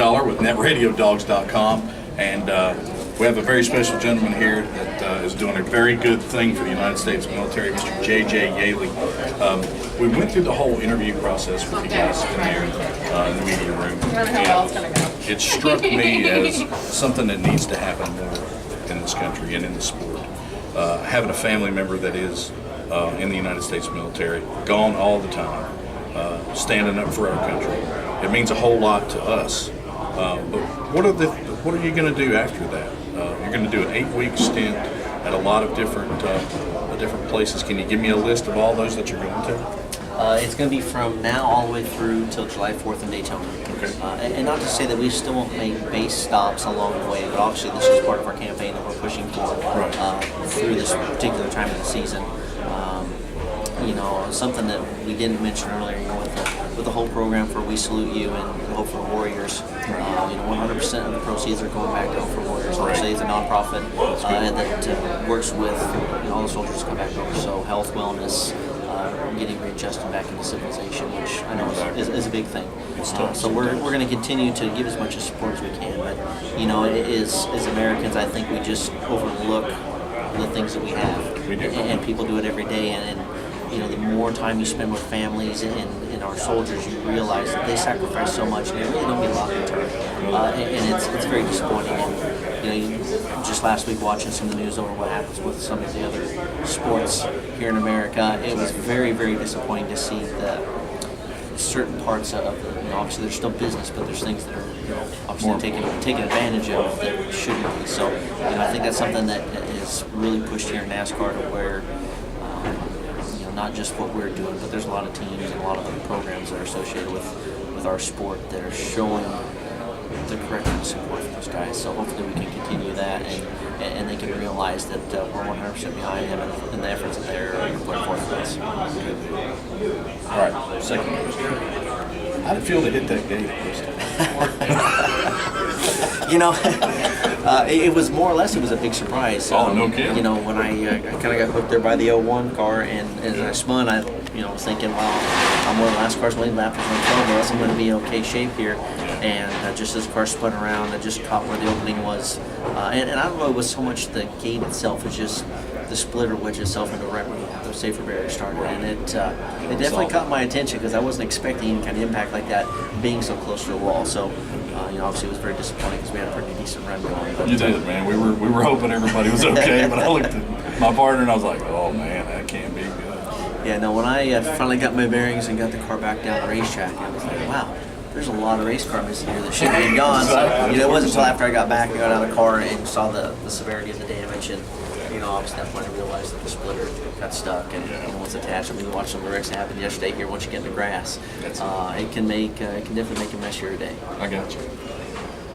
Dollar with netradiodogs.com, and we have a very special gentleman here that is doing a very good thing for the United States military, Mr. J.J. Yeley. We went through the whole interview process with you guys in there in the media room, and it struck me as something that needs to happen more in this country and in the sport. Having a family member that is in the United States military, gone all the time, standing up for our country, it means a whole lot to us. But what are you going to do after that? You're going to do an 8-week stint at a lot of different places. Can you give me a list of all those that you're going to? It's going to be from now all the way through till July 4th in Daytona. Okay. And not to say that we still won't make base stops along the way, but obviously this is part of our campaign that we're pushing for through this particular time of the season. Something that we didn't mention earlier, with the whole program for We Salute You and Hope for Warriors, 100% of the proceeds are going back to Hope for Warriors. Obviously, it's a nonprofit that works with all the soldiers to come back over. So health, wellness, getting readjusted back into civilization, which I know is a big thing. So we're going to continue to give as much support as we can. But as Americans, I think we just overlook the things that we have. We do. And people do it every day. And the more time you spend with families and our soldiers, you realize that they sacrifice so much, and they really don't get a lot in return. And it's very disappointing. And just last week watching some of the news over what happens with some of the other sports here in America, it was very, very disappointing to see that certain parts of obviously there's still business, but there's things that are obviously taken advantage of that shouldn't be. So I think that's something that is really pushed here in NASCAR to where not just what we're doing, but there's a lot of teams and a lot of other programs that are associated with our sport that are showing the correct support for those guys. So hopefully we can continue that, and they can realize that we're 100% behind them and the efforts that they're putting forth for us. All right, second question. How did it feel to hit that gate at Bristol? It was more or less, it was a big surprise. Oh, no kidding. When I kind of got hooked there by the 01 car, and as I spun, I was thinking, well, I'm one of the last cars leading lappers on 12, or else I'm going to be in okay shape here. And just as the car spun around, I just caught where the opening was. And I don't know, it was so much the gate itself, it's just the splitter wedge itself into right where the safer barrier started. And it definitely caught my attention because I wasn't expecting any kind of impact like that being so close to the wall. So, obviously it was very disappointing because we had a pretty decent run going. But, you did, man. We were hoping everybody was okay, but I looked at my partner and I was like, oh man, that can't be good. Yeah, no, when I finally got my bearings and got the car back down the racetrack, I was like, wow, there's a lot of race car missing here that shouldn't be gone. So, it wasn't until after I got back and got out of the car and saw the severity of the damage, and obviously at that point I realized that the splitter got stuck and once attached. I mean, we watched some of the wrecks happen yesterday here. Once you get in the grass, it can definitely make a mess of your day. I got you.